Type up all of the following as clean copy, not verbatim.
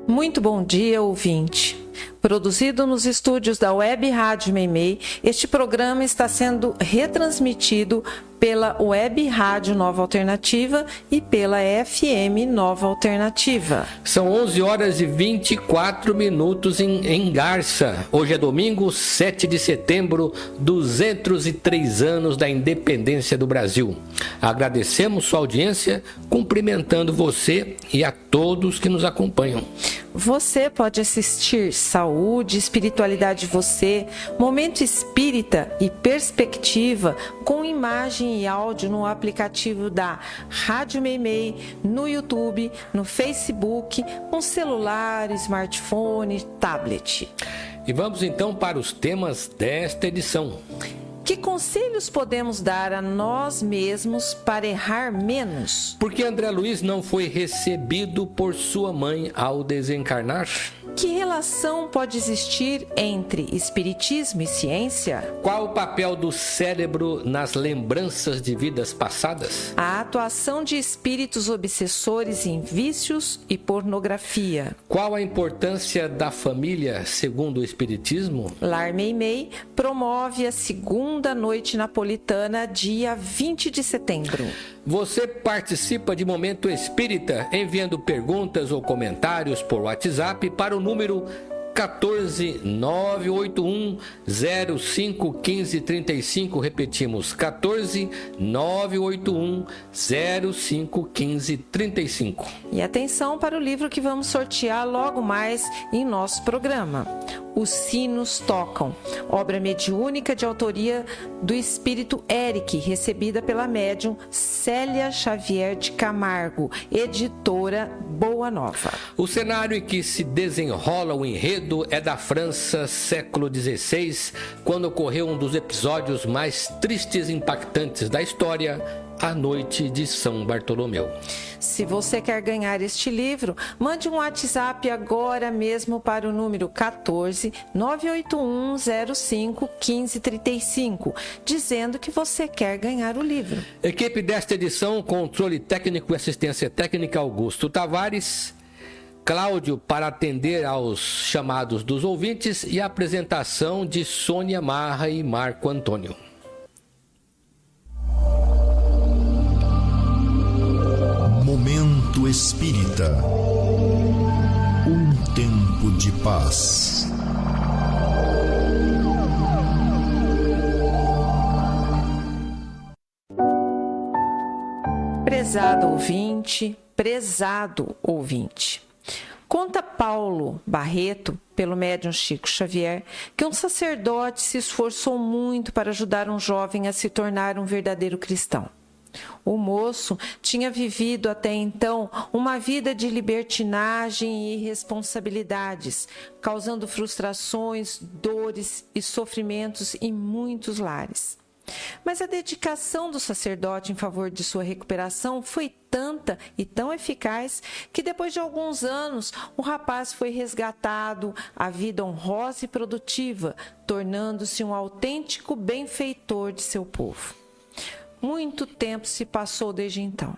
Muito bom dia, ouvinte. Produzido nos estúdios da Web Rádio Meimei, este programa está sendo retransmitido pela Web Rádio Nova Alternativa e pela FM Nova Alternativa. São 11 horas e 24 minutos em Garça. Hoje é domingo, 7 de setembro, 203 anos da independência do Brasil. Agradecemos sua audiência, cumprimentando você e a todos que nos acompanham. Você pode assistir Saúde, Espiritualidade Você, Momento Espírita e Perspectiva com imagem e áudio no aplicativo da Rádio Meimei, no YouTube, no Facebook, com celular, smartphone, tablet. E vamos então para os temas desta edição. Que conselhos podemos dar a nós mesmos para errar menos? Por que André Luiz não foi recebido por sua mãe ao desencarnar? Que relação pode existir entre espiritismo e ciência? Qual o papel do cérebro nas lembranças de vidas passadas? A atuação de espíritos obsessores em vícios e pornografia. Qual a importância da família segundo o espiritismo? Lar Meimei promove a segunda noite napolitana, dia 20 de setembro. Você participa de Momento Espírita enviando perguntas ou comentários por WhatsApp para o número 14 981 05 15 35. Repetimos, 14 981 05 15 35. E atenção para o livro que vamos sortear logo mais em nosso programa. Os Sinos Tocam, obra mediúnica de autoria do espírito Eric, recebida pela médium Célia Xavier de Camargo, editora Boa Nova. O cenário em que se desenrola o enredo é da França, século XVI, quando ocorreu um dos episódios mais tristes e impactantes da história, a Noite de São Bartolomeu. Se você quer ganhar este livro, mande um WhatsApp agora mesmo para o número 14 981 05 15 35, dizendo que você quer ganhar o livro. Equipe desta edição, controle técnico e assistência técnica Augusto Tavares, Cláudio para atender aos chamados dos ouvintes e a apresentação de Sônia Marra e Marco Antônio. Momento Espírita. Um tempo de paz. Prezado ouvinte. Conta Paulo Barreto, pelo médium Chico Xavier, que um sacerdote se esforçou muito para ajudar um jovem a se tornar um verdadeiro cristão. O moço tinha vivido até então uma vida de libertinagem e irresponsabilidades, causando frustrações, dores e sofrimentos em muitos lares. Mas a dedicação do sacerdote em favor de sua recuperação foi tanta e tão eficaz que depois de alguns anos o rapaz foi resgatado à vida honrosa e produtiva, tornando-se um autêntico benfeitor de seu povo. Muito tempo se passou desde então.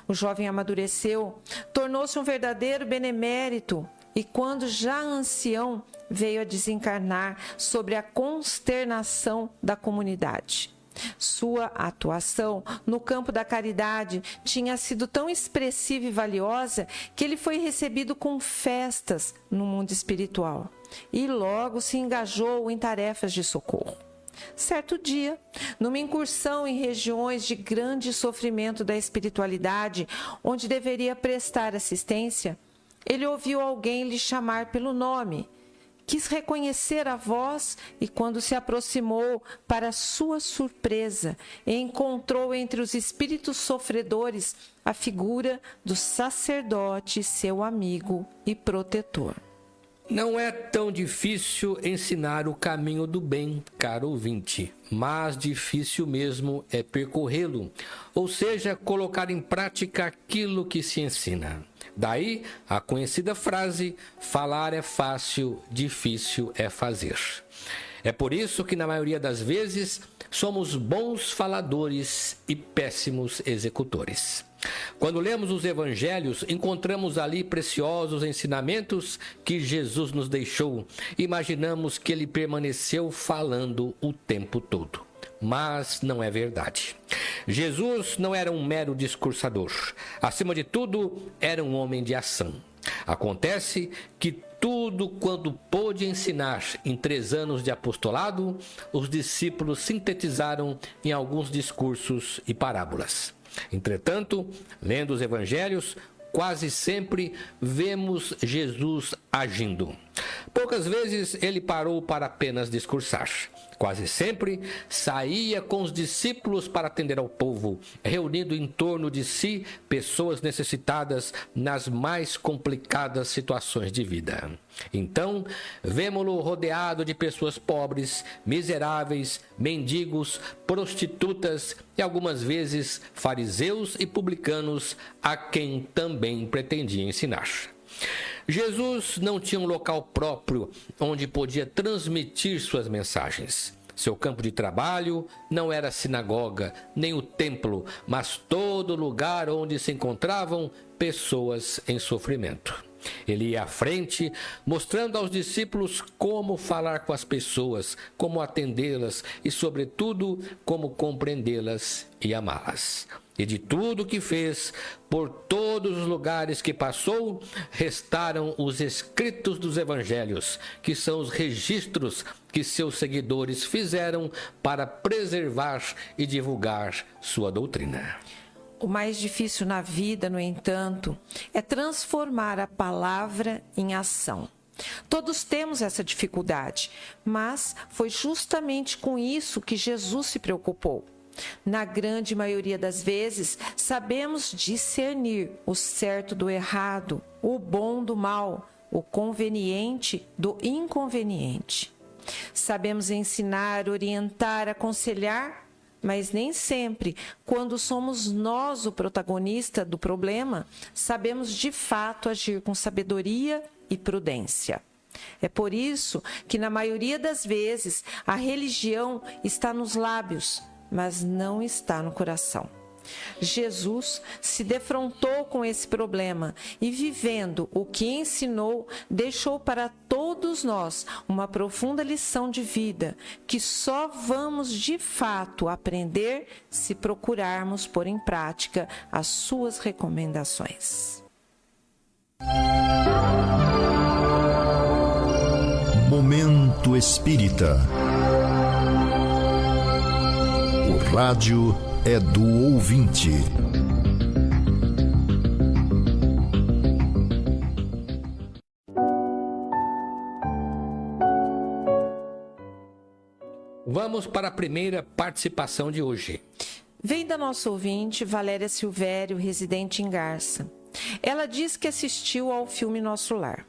O jovem amadureceu, tornou-se um verdadeiro benemérito e, quando já ancião, veio a desencarnar sobre a consternação da comunidade. Sua atuação no campo da caridade tinha sido tão expressiva e valiosa que ele foi recebido com festas no mundo espiritual e logo se engajou em tarefas de socorro. Certo dia, numa incursão em regiões de grande sofrimento da espiritualidade, onde deveria prestar assistência, ele ouviu alguém lhe chamar pelo nome. Quis reconhecer a voz e, quando se aproximou, para sua surpresa, encontrou entre os espíritos sofredores a figura do sacerdote, seu amigo e protetor. Não é tão difícil ensinar o caminho do bem, caro ouvinte, mas difícil mesmo é percorrê-lo, ou seja, colocar em prática aquilo que se ensina. Daí a conhecida frase: falar é fácil, difícil é fazer. É por isso que, na maioria das vezes, somos bons faladores e péssimos executores. Quando lemos os evangelhos, encontramos ali preciosos ensinamentos que Jesus nos deixou. Imaginamos que ele permaneceu falando o tempo todo. Mas não é verdade. Jesus não era um mero discursador. Acima de tudo, era um homem de ação. Acontece que tudo quanto pôde ensinar em 3 anos de apostolado, os discípulos sintetizaram em alguns discursos e parábolas. Entretanto, lendo os evangelhos, quase sempre vemos Jesus agindo. Poucas vezes ele parou para apenas discursar. Quase sempre saía com os discípulos para atender ao povo, reunindo em torno de si pessoas necessitadas nas mais complicadas situações de vida. Então, vemo-lo rodeado de pessoas pobres, miseráveis, mendigos, prostitutas e algumas vezes fariseus e publicanos, a quem também pretendia ensinar. Jesus não tinha um local próprio onde podia transmitir suas mensagens. Seu campo de trabalho não era a sinagoga, nem o templo, mas todo lugar onde se encontravam pessoas em sofrimento. Ele ia à frente, mostrando aos discípulos como falar com as pessoas, como atendê-las e, sobretudo, como compreendê-las e amá-las. E de tudo que fez, por todos os lugares que passou, restaram os escritos dos evangelhos, que são os registros que seus seguidores fizeram para preservar e divulgar sua doutrina. O mais difícil na vida, no entanto, é transformar a palavra em ação. Todos temos essa dificuldade, mas foi justamente com isso que Jesus se preocupou. Na grande maioria das vezes, sabemos discernir o certo do errado, o bom do mal, o conveniente do inconveniente. Sabemos ensinar, orientar, aconselhar, mas nem sempre, quando somos nós o protagonista do problema, sabemos de fato agir com sabedoria e prudência. É por isso que, na maioria das vezes, a religião está nos lábios, mas não está no coração. Jesus se defrontou com esse problema e, vivendo o que ensinou, deixou para todos nós uma profunda lição de vida que só vamos de fato aprender se procurarmos pôr em prática as suas recomendações. Momento Espírita. O rádio é do ouvinte. Vamos para a primeira participação de hoje. Vem da nossa ouvinte Valéria Silvério, residente em Garça. Ela diz que assistiu ao filme Nosso Lar.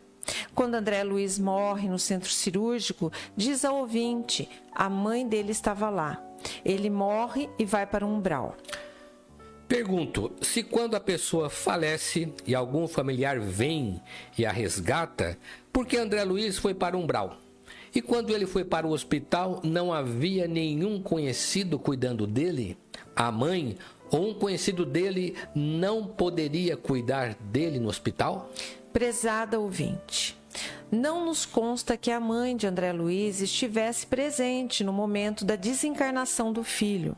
Quando André Luiz morre no centro cirúrgico, diz a ouvinte, a mãe dele estava lá. Ele morre e vai para um umbral. Pergunto, se quando a pessoa falece e algum familiar vem e a resgata, por que André Luiz foi para o umbral? E quando ele foi para o hospital, não havia nenhum conhecido cuidando dele? A mãe ou um conhecido dele não poderia cuidar dele no hospital? Prezada ouvinte, não nos consta que a mãe de André Luiz estivesse presente no momento da desencarnação do filho.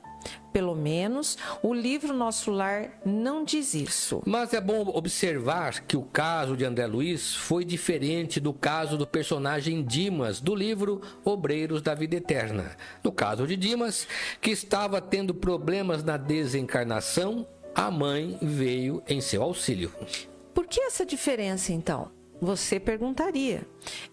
Pelo menos, o livro Nosso Lar não diz isso. Mas é bom observar que o caso de André Luiz foi diferente do caso do personagem Dimas, do livro Obreiros da Vida Eterna. No caso de Dimas, que estava tendo problemas na desencarnação, a mãe veio em seu auxílio. Por que essa diferença, então? Você perguntaria.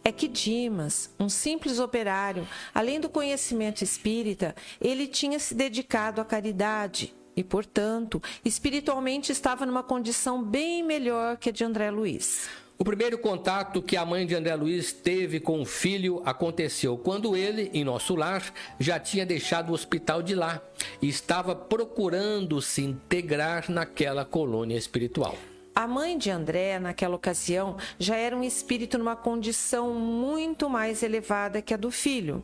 É que Dimas, um simples operário, além do conhecimento espírita, ele tinha se dedicado à caridade e, portanto, espiritualmente estava numa condição bem melhor que a de André Luiz. O primeiro contato que a mãe de André Luiz teve com o filho aconteceu quando ele, em Nosso Lar, já tinha deixado o hospital de lá e estava procurando se integrar naquela colônia espiritual. A mãe de André, naquela ocasião, já era um espírito numa condição muito mais elevada que a do filho.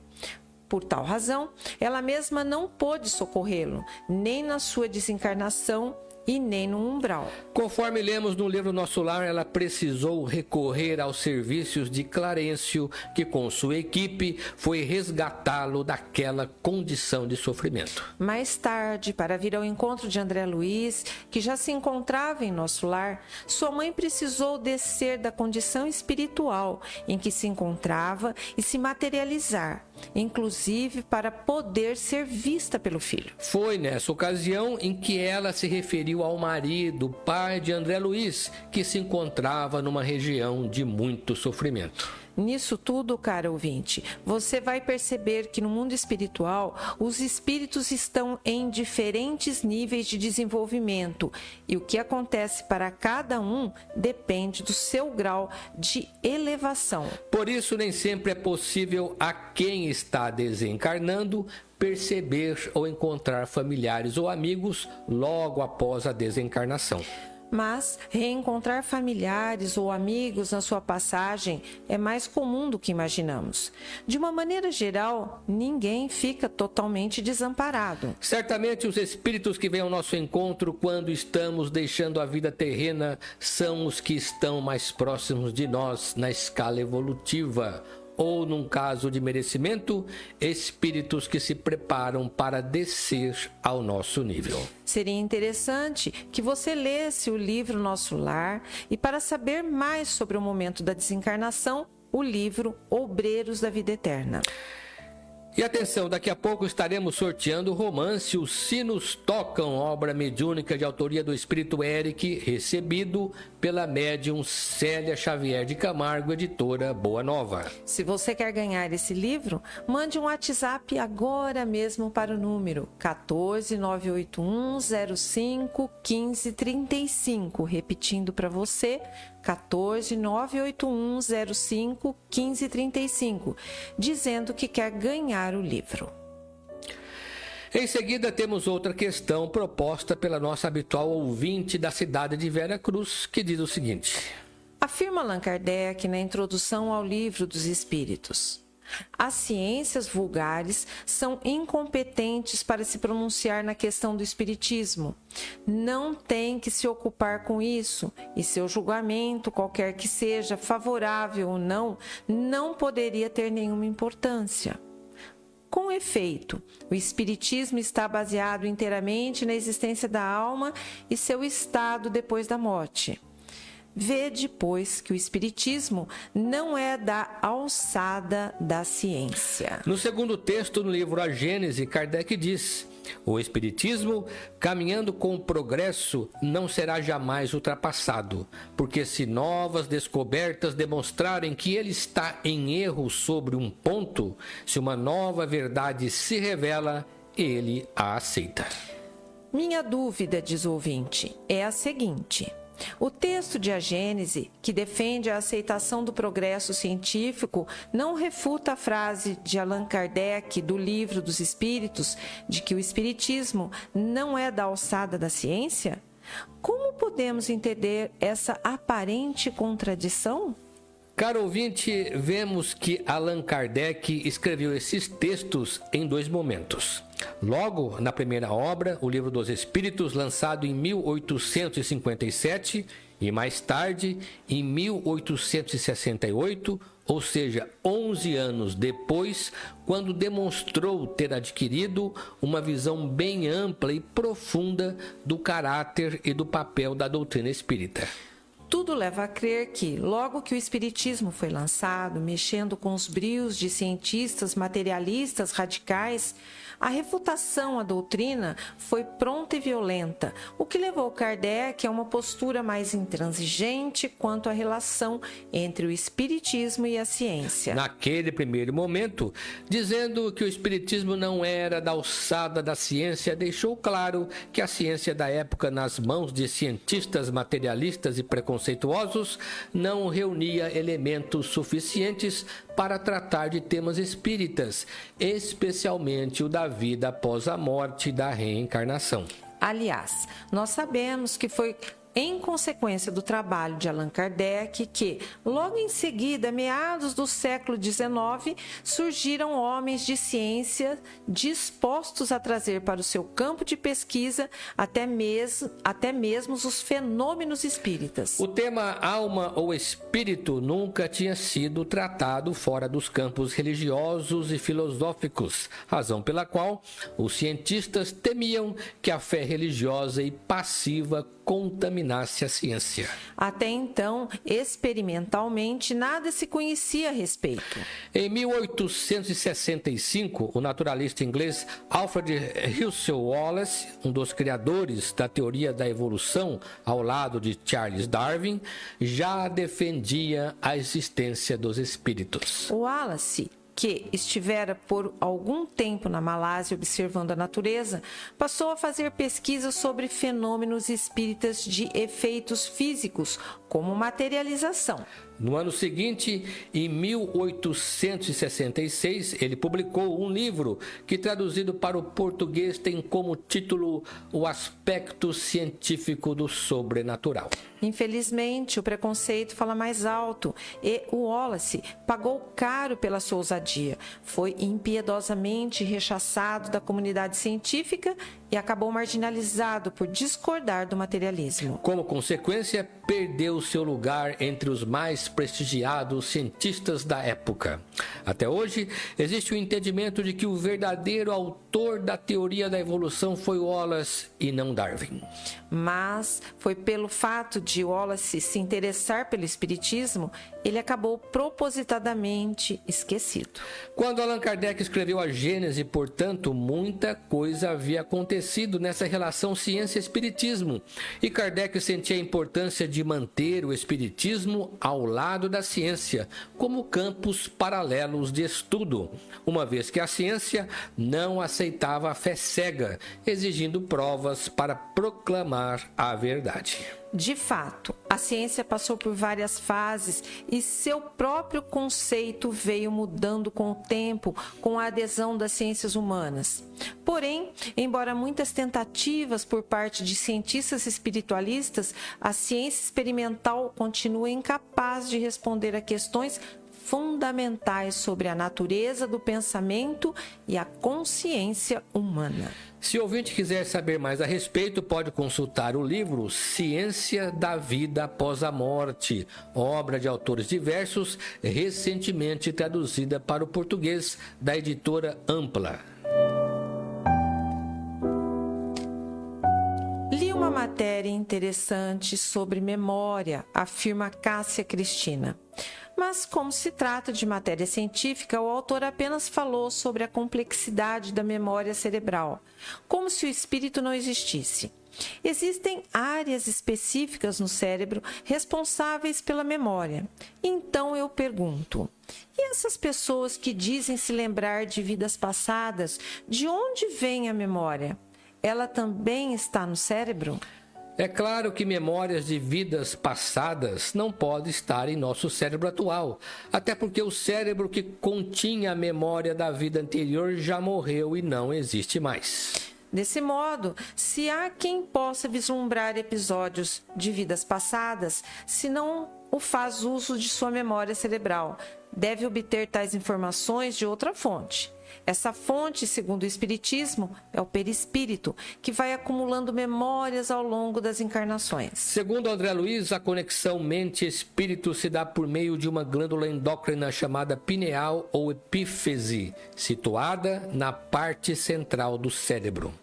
Por tal razão, ela mesma não pôde socorrê-lo, nem na sua desencarnação e nem no umbral. Conforme lemos no livro Nosso Lar, ela precisou recorrer aos serviços de Clarencio, que com sua equipe foi resgatá-lo daquela condição de sofrimento. Mais tarde, para vir ao encontro de André Luiz, que já se encontrava em Nosso Lar, sua mãe precisou descer da condição espiritual em que se encontrava e se materializar, inclusive para poder ser vista pelo filho. Foi nessa ocasião em que ela se referiu ao marido, pai de André Luiz, que se encontrava numa região de muito sofrimento. Nisso tudo, caro ouvinte, você vai perceber que no mundo espiritual, os espíritos estão em diferentes níveis de desenvolvimento e o que acontece para cada um depende do seu grau de elevação. Por isso, nem sempre é possível a quem está desencarnando perceber ou encontrar familiares ou amigos logo após a desencarnação. Mas reencontrar familiares ou amigos na sua passagem é mais comum do que imaginamos. De uma maneira geral, ninguém fica totalmente desamparado. Certamente os espíritos que vêm ao nosso encontro quando estamos deixando a vida terrena são os que estão mais próximos de nós na escala evolutiva. Ou, num caso de merecimento, espíritos que se preparam para descer ao nosso nível. Seria interessante que você lesse o livro Nosso Lar e, para saber mais sobre o momento da desencarnação, o livro Obreiros da Vida Eterna. E atenção, daqui a pouco estaremos sorteando o romance Os Sinos Tocam, obra mediúnica de autoria do espírito Eric, recebido pela médium Célia Xavier de Camargo, editora Boa Nova. Se você quer ganhar esse livro, mande um WhatsApp agora mesmo para o número 14981051535, repetindo para você, 14981051535, dizendo que quer ganhar o livro. Em seguida, temos outra questão proposta pela nossa habitual ouvinte da cidade de Vera Cruz, que diz o seguinte: afirma Allan Kardec na introdução ao Livro dos Espíritos: as ciências vulgares são incompetentes para se pronunciar na questão do espiritismo. Não tem que se ocupar com isso, e seu julgamento, qualquer que seja, favorável ou não, não poderia ter nenhuma importância. Com efeito, o espiritismo está baseado inteiramente na existência da alma e seu estado depois da morte. Vede, pois, que o espiritismo não é da alçada da ciência. No segundo texto, no livro A Gênese, Kardec diz: o espiritismo, caminhando com o progresso, não será jamais ultrapassado, porque se novas descobertas demonstrarem que ele está em erro sobre um ponto, se uma nova verdade se revela, ele a aceita. Minha dúvida, diz o ouvinte, é a seguinte: o texto de A Gênese, que defende a aceitação do progresso científico, não refuta a frase de Allan Kardec do Livro dos Espíritos de que o espiritismo não é da alçada da ciência? Como podemos entender essa aparente contradição? Caro ouvinte, vemos que Allan Kardec escreveu esses textos em dois momentos. Logo, na primeira obra, o Livro dos Espíritos, lançado em 1857, e mais tarde, em 1868, ou seja, 11 anos depois, quando demonstrou ter adquirido uma visão bem ampla e profunda do caráter e do papel da doutrina espírita. Tudo leva a crer que, logo que o espiritismo foi lançado, mexendo com os brios de cientistas materialistas radicais, a refutação à doutrina foi pronta e violenta, o que levou Kardec a uma postura mais intransigente quanto à relação entre o espiritismo e a ciência. Naquele primeiro momento, dizendo que o espiritismo não era da alçada da ciência, deixou claro que a ciência da época, nas mãos de cientistas materialistas e preconceituosos, não reunia elementos suficientes para tratar de temas espíritas, especialmente o da vida após a morte e da reencarnação. Aliás, nós sabemos que foi em consequência do trabalho de Allan Kardec, que, logo em seguida, meados do século XIX, surgiram homens de ciência dispostos a trazer para o seu campo de pesquisa até mesmo os fenômenos espíritas. O tema alma ou espírito nunca tinha sido tratado fora dos campos religiosos e filosóficos, razão pela qual os cientistas temiam que a fé religiosa e passiva contaminasse a ciência. Até então, experimentalmente, nada se conhecia a respeito. Em 1865, o naturalista inglês Alfred Russel Wallace, um dos criadores da teoria da evolução ao lado de Charles Darwin, já defendia a existência dos espíritos. Wallace, que estivera por algum tempo na Malásia observando a natureza, passou a fazer pesquisas sobre fenômenos espíritas de efeitos físicos, como materialização. No ano seguinte, em 1866, ele publicou um livro que, traduzido para o português, tem como título O Aspecto Científico do Sobrenatural. Infelizmente, o preconceito fala mais alto e o Wallace pagou caro pela sua ousadia. Foi impiedosamente rechaçado da comunidade científica e acabou marginalizado por discordar do materialismo. Como consequência, perdeu seu lugar entre os mais prestigiados cientistas da época. Até hoje, existe o entendimento de que o verdadeiro autor da teoria da evolução foi Wallace e não Darwin. Mas foi pelo fato de Wallace se interessar pelo espiritismo, ele acabou propositadamente esquecido. Quando Allan Kardec escreveu a Gênese, portanto, muita coisa havia acontecido nessa relação ciência-espiritismo, e Kardec sentia a importância de manter o espiritismo ao lado da ciência, como campos paralelos de estudo, uma vez que a ciência não aceitava a fé cega, exigindo provas para proclamar a verdade. De fato, a ciência passou por várias fases e seu próprio conceito veio mudando com o tempo, com a adesão das ciências humanas. Porém, embora muitas tentativas por parte de cientistas espiritualistas, a ciência experimental continua incapaz de responder a questões fundamentais sobre a natureza do pensamento e a consciência humana. Se o ouvinte quiser saber mais a respeito, pode consultar o livro Ciência da Vida Após a Morte, obra de autores diversos, recentemente traduzida para o português da editora Ampla. Li uma matéria interessante sobre memória, afirma Cássia Cristina. Mas, como se trata de matéria científica, o autor apenas falou sobre a complexidade da memória cerebral, como se o espírito não existisse. Existem áreas específicas no cérebro responsáveis pela memória. Então eu pergunto, e essas pessoas que dizem se lembrar de vidas passadas, de onde vem a memória? Ela também está no cérebro? É claro que memórias de vidas passadas não podem estar em nosso cérebro atual, até porque o cérebro que continha a memória da vida anterior já morreu e não existe mais. Desse modo, se há quem possa vislumbrar episódios de vidas passadas, se não o faz uso de sua memória cerebral, deve obter tais informações de outra fonte. Essa fonte, segundo o Espiritismo, é o perispírito, que vai acumulando memórias ao longo das encarnações. Segundo André Luiz, a conexão mente-espírito se dá por meio de uma glândula endócrina chamada pineal ou epífise, situada na parte central do cérebro.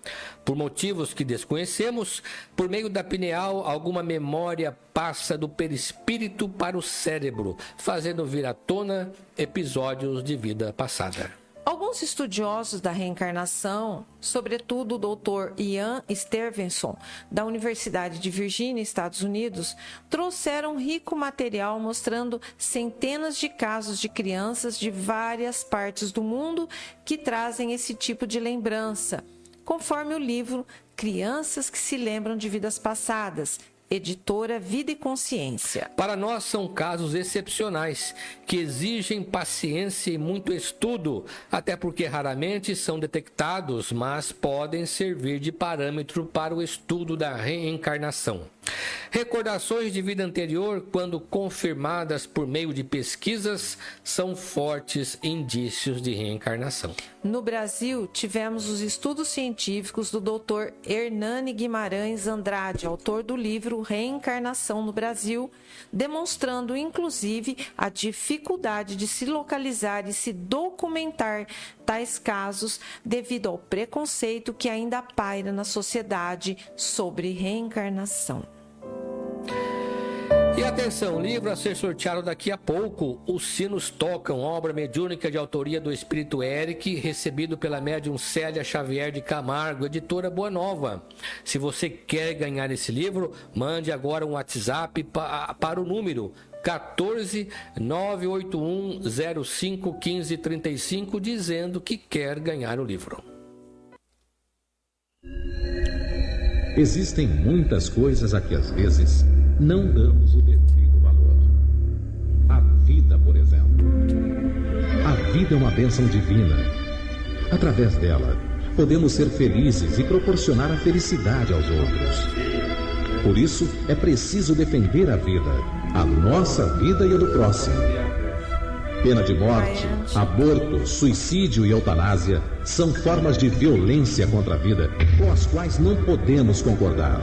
Por motivos que desconhecemos, por meio da pineal, alguma memória passa do perispírito para o cérebro, fazendo vir à tona episódios de vida passada. Alguns estudiosos da reencarnação, sobretudo o Dr. Ian Stevenson, da Universidade de Virgínia, Estados Unidos, trouxeram rico material mostrando centenas de casos de crianças de várias partes do mundo que trazem esse tipo de lembrança, conforme o livro Crianças que se Lembram de Vidas Passadas, editora Vida e Consciência. Para nós são casos excepcionais, que exigem paciência e muito estudo, até porque raramente são detectados, mas podem servir de parâmetro para o estudo da reencarnação. Recordações de vida anterior, quando confirmadas por meio de pesquisas, são fortes indícios de reencarnação. No Brasil, tivemos os estudos científicos do Dr. Hernani Guimarães Andrade, autor do livro Reencarnação no Brasil, demonstrando, inclusive, a dificuldade de se localizar e se documentar tais casos devido ao preconceito que ainda paira na sociedade sobre reencarnação. E atenção, livro a ser sorteado daqui a pouco, Os Sinos Tocam, obra mediúnica de autoria do Espírito Eric, recebido pela médium Célia Xavier de Camargo, editora Boa Nova. Se você quer ganhar esse livro, mande agora um WhatsApp para o número 14 981 05 15 35, dizendo que quer ganhar o livro. Existem muitas coisas a que às vezes não damos o devido valor. A vida, por exemplo. A vida é uma bênção divina. Através dela, podemos ser felizes e proporcionar a felicidade aos outros. Por isso, é preciso defender a vida, a nossa vida e a do próximo. Pena de morte, aborto, suicídio e eutanásia são formas de violência contra a vida com as quais não podemos concordar.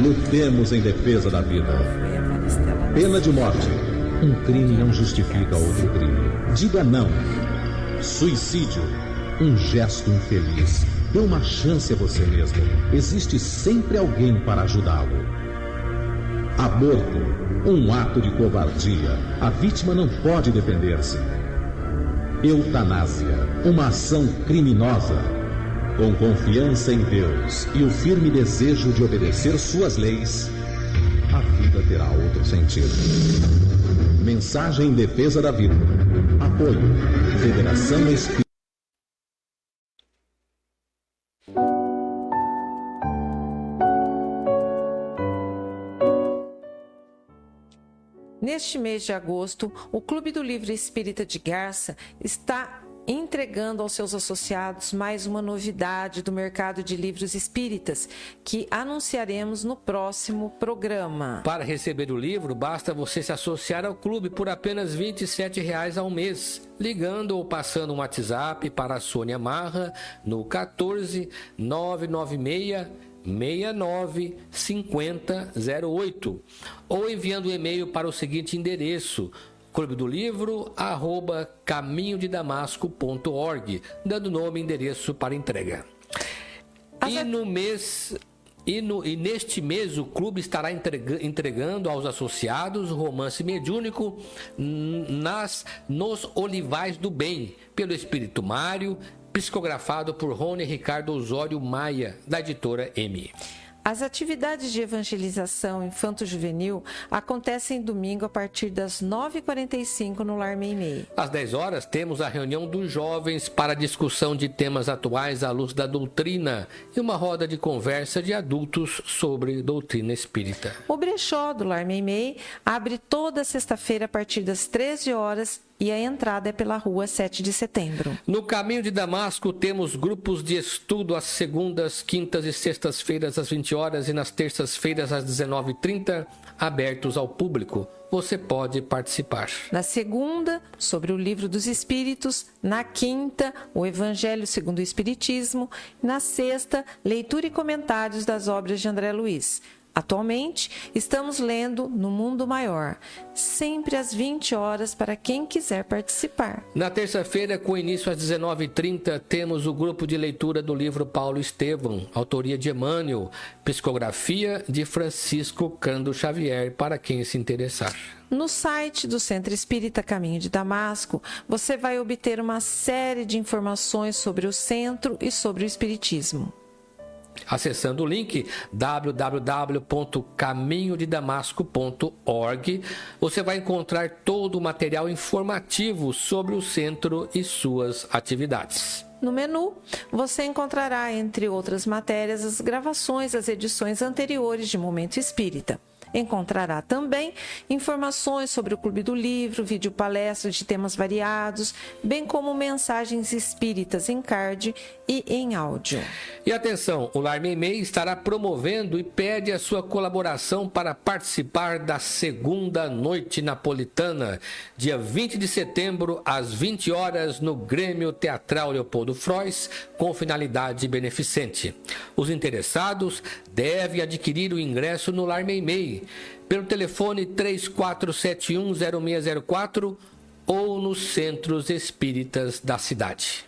Lutemos em defesa da vida. Pena de morte. Um crime não justifica outro crime. Diga não. Suicídio. Um gesto infeliz. Dê uma chance a você mesmo. Existe sempre alguém para ajudá-lo. Aborto. Um ato de covardia. A vítima não pode defender-se. Eutanásia. Uma ação criminosa. Com confiança em Deus e o firme desejo de obedecer suas leis, a vida terá outro sentido. Mensagem em defesa da vida. Apoio. Federação Espírita. Neste mês de agosto, o Clube do Livro Espírita de Garça está entregando aos seus associados mais uma novidade do mercado de livros espíritas, que anunciaremos no próximo programa. Para receber o livro, basta você se associar ao clube por apenas R$ 27,00 ao mês, ligando ou passando um WhatsApp para a Sônia Marra no 14 996 69 50 08 ou enviando um e-mail para o seguinte endereço: Clube do Livro, @caminhodedamasco.org, dando nome e endereço para entrega. E neste mês o clube estará entregando aos associados o romance mediúnico Nos Olivais do Bem, pelo Espírito Mário, psicografado por Rony Ricardo Osório Maia, da editora M. As atividades de evangelização infanto-juvenil acontecem domingo a partir das 9h45 no Lar Meimei. Às 10 horas temos a reunião dos jovens para discussão de temas atuais à luz da doutrina e uma roda de conversa de adultos sobre doutrina espírita. O brechó do Lar Meimei abre toda sexta-feira a partir das 13 horas e a entrada é pela rua 7 de setembro. No Caminho de Damasco temos grupos de estudo às segundas, quintas e sextas-feiras às 20 horas e nas terças-feiras às 19h30, abertos ao público. Você pode participar. Na segunda, sobre o Livro dos Espíritos. Na quinta, o Evangelho segundo o Espiritismo. Na sexta, leitura e comentários das obras de André Luiz. Atualmente, estamos lendo No Mundo Maior, sempre às 20 horas para quem quiser participar. Na terça-feira, com início às 19h30, temos o grupo de leitura do livro Paulo Estevam, autoria de Emmanuel, psicografia de Francisco Cândido Xavier, para quem se interessar. No site do Centro Espírita Caminho de Damasco, você vai obter uma série de informações sobre o centro e sobre o Espiritismo. Acessando o link www.caminhodedamasco.org, você vai encontrar todo o material informativo sobre o centro e suas atividades. No menu, você encontrará, entre outras matérias, as gravações das edições anteriores de Momento Espírita. Encontrará também informações sobre o Clube do Livro, videopalestras de temas variados, bem como mensagens espíritas em card e em áudio. E atenção, o Lar Meimei estará promovendo e pede a sua colaboração para participar da segunda noite napolitana, dia 20 de setembro, às 20 horas, no Grêmio Teatral Leopoldo Frois, com finalidade beneficente. Os interessados devem adquirir o ingresso no Lar Meimei, pelo telefone 34710604 ou nos centros espíritas da cidade.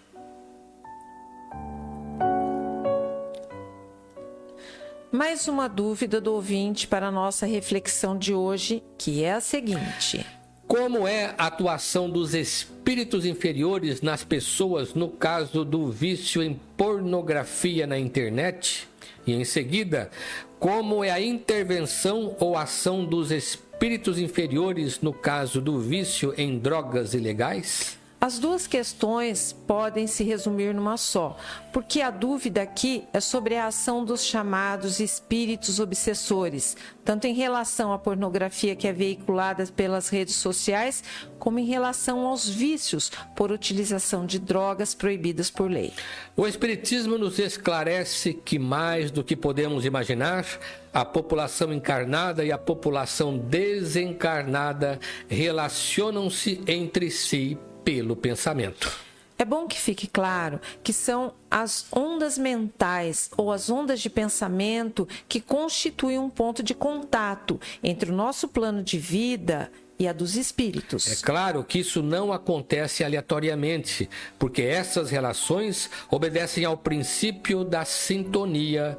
Mais uma dúvida do ouvinte para a nossa reflexão de hoje, que é a seguinte: como é a atuação dos espíritos inferiores nas pessoas no caso do vício em pornografia na internet? E em seguida, como é a intervenção ou ação dos espíritos inferiores no caso do vício em drogas ilegais? As duas questões podem se resumir numa só, porque a dúvida aqui é sobre a ação dos chamados espíritos obsessores, tanto em relação à pornografia que é veiculada pelas redes sociais, como em relação aos vícios por utilização de drogas proibidas por lei. O Espiritismo nos esclarece que, mais do que podemos imaginar, a população encarnada e a população desencarnada relacionam-se entre si pelo pensamento. É bom que fique claro que são as ondas mentais ou as ondas de pensamento que constituem um ponto de contato entre o nosso plano de vida e a dos espíritos. É claro que isso não acontece aleatoriamente, porque essas relações obedecem ao princípio da sintonia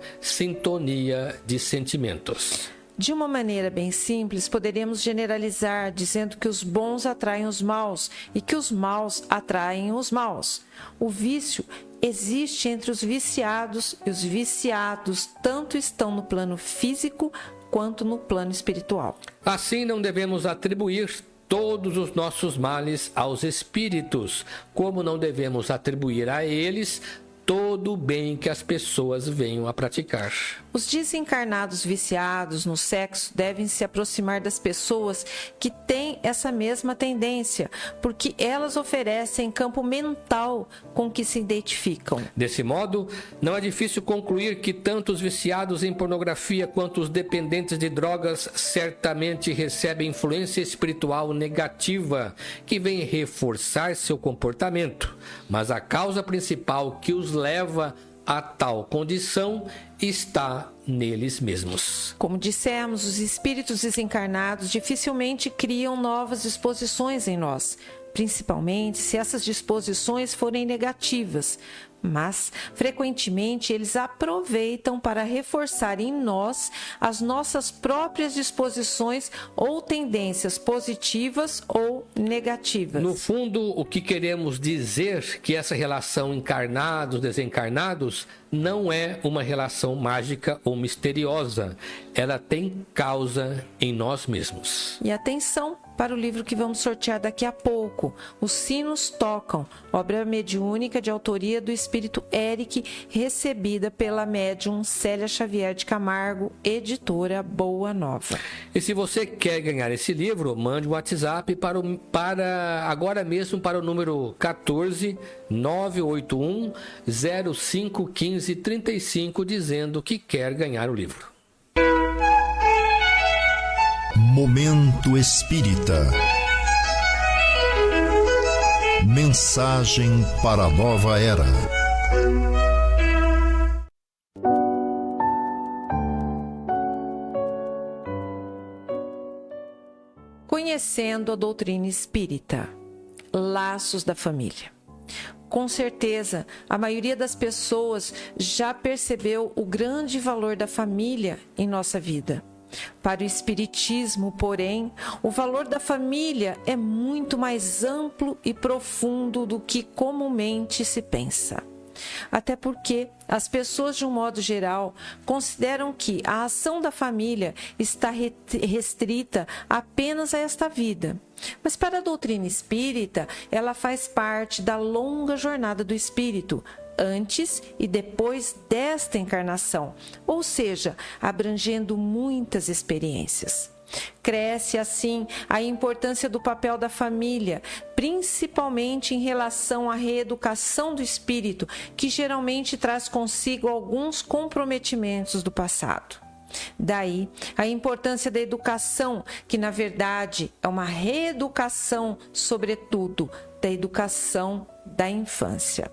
de sentimentos. De uma maneira bem simples, poderíamos generalizar dizendo que os bons atraem os maus e que os maus atraem os maus. O vício existe entre os viciados e os viciados tanto estão no plano físico quanto no plano espiritual. Assim, não devemos atribuir todos os nossos males aos espíritos, como não devemos atribuir a eles todo o bem que as pessoas venham a praticar. Os desencarnados viciados no sexo devem se aproximar das pessoas que têm essa mesma tendência, porque elas oferecem campo mental com que se identificam. Desse modo, não é difícil concluir que tanto os viciados em pornografia quanto os dependentes de drogas certamente recebem influência espiritual negativa que vem reforçar seu comportamento, mas a causa principal que os leva a tal condição está neles mesmos. Como dissemos, os espíritos desencarnados dificilmente criam novas disposições em nós, principalmente se essas disposições forem negativas, mas frequentemente eles aproveitam para reforçar em nós as nossas próprias disposições ou tendências positivas ou negativas. No fundo, o que queremos dizer que essa relação encarnados-desencarnados não é uma relação mágica ou misteriosa. Ela tem causa em nós mesmos. E atenção para o livro que vamos sortear daqui a pouco, Os Sinos Tocam, obra mediúnica de autoria do espírito Eric, recebida pela médium Célia Xavier de Camargo, editora Boa Nova. E se você quer ganhar esse livro, mande um WhatsApp para agora mesmo para o número 14 981 05 15 35 dizendo que quer ganhar o livro. Momento Espírita. Mensagem para a nova era. Conhecendo a doutrina espírita, laços da família. Com certeza, a maioria das pessoas já percebeu o grande valor da família em nossa vida. Para o Espiritismo, porém, o valor da família é muito mais amplo e profundo do que comumente se pensa. Até porque as pessoas, de um modo geral, consideram que a ação da família está restrita apenas a esta vida. Mas para a doutrina espírita, ela faz parte da longa jornada do espírito, antes e depois desta encarnação, ou seja, abrangendo muitas experiências. Cresce, assim, a importância do papel da família, principalmente em relação à reeducação do espírito, que geralmente traz consigo alguns comprometimentos do passado. Daí, a importância da educação, que na verdade é uma reeducação, sobretudo, da educação da infância.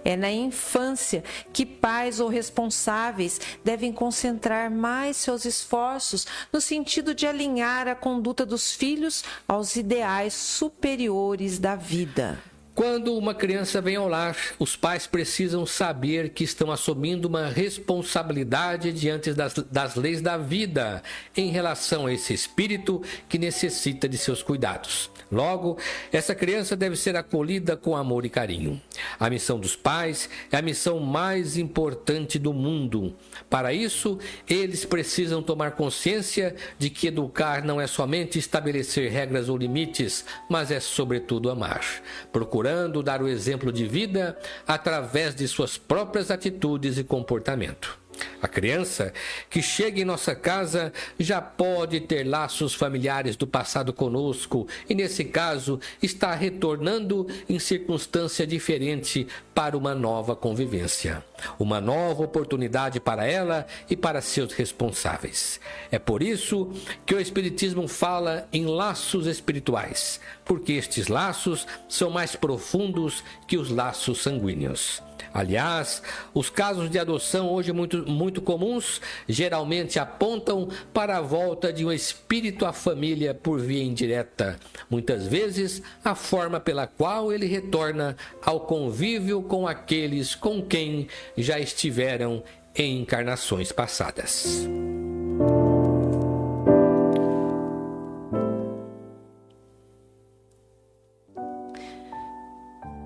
É na infância que pais ou responsáveis devem concentrar mais seus esforços no sentido de alinhar a conduta dos filhos aos ideais superiores da vida. Quando uma criança vem ao lar, os pais precisam saber que estão assumindo uma responsabilidade diante das leis da vida em relação a esse espírito que necessita de seus cuidados. Logo, essa criança deve ser acolhida com amor e carinho. A missão dos pais é a missão mais importante do mundo. Para isso, eles precisam tomar consciência de que educar não é somente estabelecer regras ou limites, mas é sobretudo amar, procurando dar o exemplo de vida através de suas próprias atitudes e comportamento. A criança que chega em nossa casa já pode ter laços familiares do passado conosco e, nesse caso, está retornando em circunstância diferente para uma nova convivência. Uma nova oportunidade para ela e para seus responsáveis. É por isso que o Espiritismo fala em laços espirituais, porque estes laços são mais profundos que os laços sanguíneos. Aliás, os casos de adoção hoje muito comuns geralmente apontam para a volta de um espírito à família por via indireta. Muitas vezes, a forma pela qual ele retorna ao convívio com aqueles com quem já estiveram em encarnações passadas.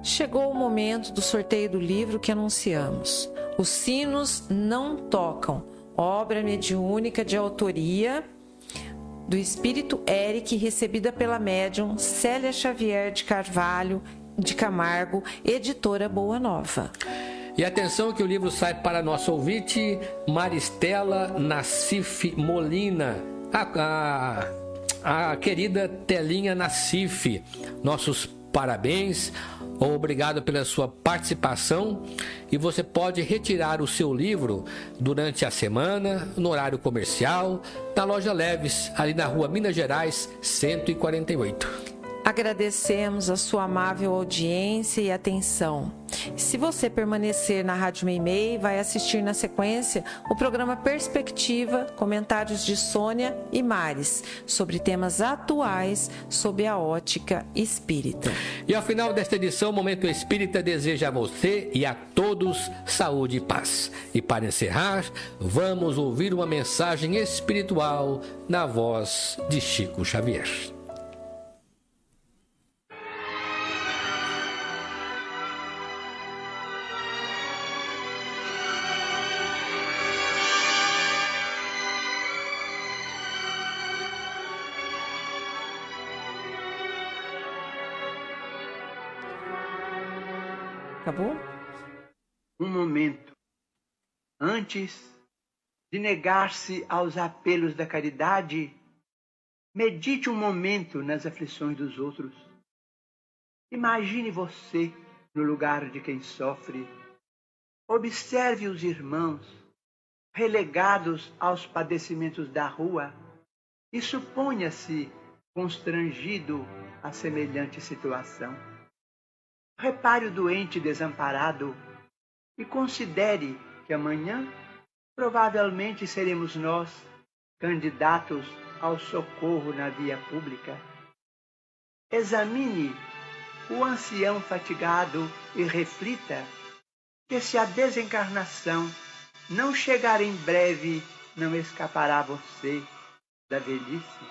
Chegou o momento do sorteio do livro que anunciamos. Os Sinos Não Tocam, obra mediúnica de autoria do espírito Eric, recebida pela médium Célia Xavier de Carvalho de Camargo, editora Boa Nova. E atenção que o livro sai para nosso ouvinte Maristela Nassif Molina, a querida Telinha Nassif. Nossos parabéns, obrigado pela sua participação, e você pode retirar o seu livro durante a semana, no horário comercial, na Loja Leves, ali na rua Minas Gerais, 148. Agradecemos a sua amável audiência e atenção. Se você permanecer na Rádio Meimei, vai assistir na sequência o programa Perspectiva, comentários de Sônia e Mares, sobre temas atuais sob a ótica espírita. E ao final desta edição, o Momento Espírita deseja a você e a todos saúde e paz. E para encerrar, vamos ouvir uma mensagem espiritual na voz de Chico Xavier. Acabou? Um momento antes de negar-se aos apelos da caridade, medite um momento nas aflições dos outros. Imagine você no lugar de quem sofre. Observe os irmãos relegados aos padecimentos da rua e suponha-se constrangido a semelhante situação. Repare o doente desamparado e considere que amanhã provavelmente seremos nós candidatos ao socorro na via pública. Examine o ancião fatigado e reflita que se a desencarnação não chegar em breve, não escapará você da velhice.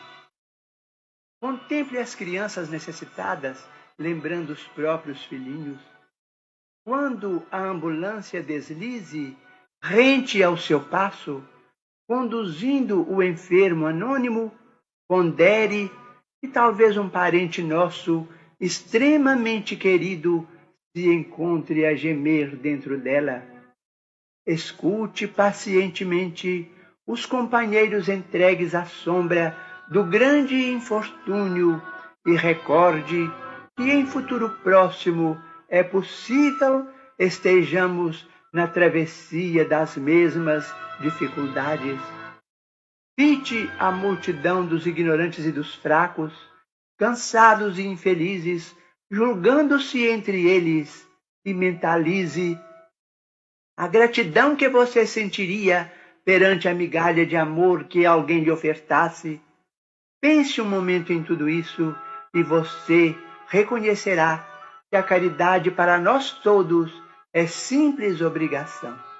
Contemple as crianças necessitadas, lembrando os próprios filhinhos. Quando a ambulância deslize, rente ao seu passo, conduzindo o enfermo anônimo, pondere que talvez um parente nosso, extremamente querido, se encontre a gemer dentro dela. Escute pacientemente os companheiros entregues à sombra do grande infortúnio e recorde que em futuro próximo é possível estejamos na travessia das mesmas dificuldades. Fite a multidão dos ignorantes e dos fracos, cansados e infelizes, julgando-se entre eles, e mentalize a gratidão que você sentiria perante a migalha de amor que alguém lhe ofertasse. Pense um momento em tudo isso e você reconhecerá que a caridade para nós todos é simples obrigação.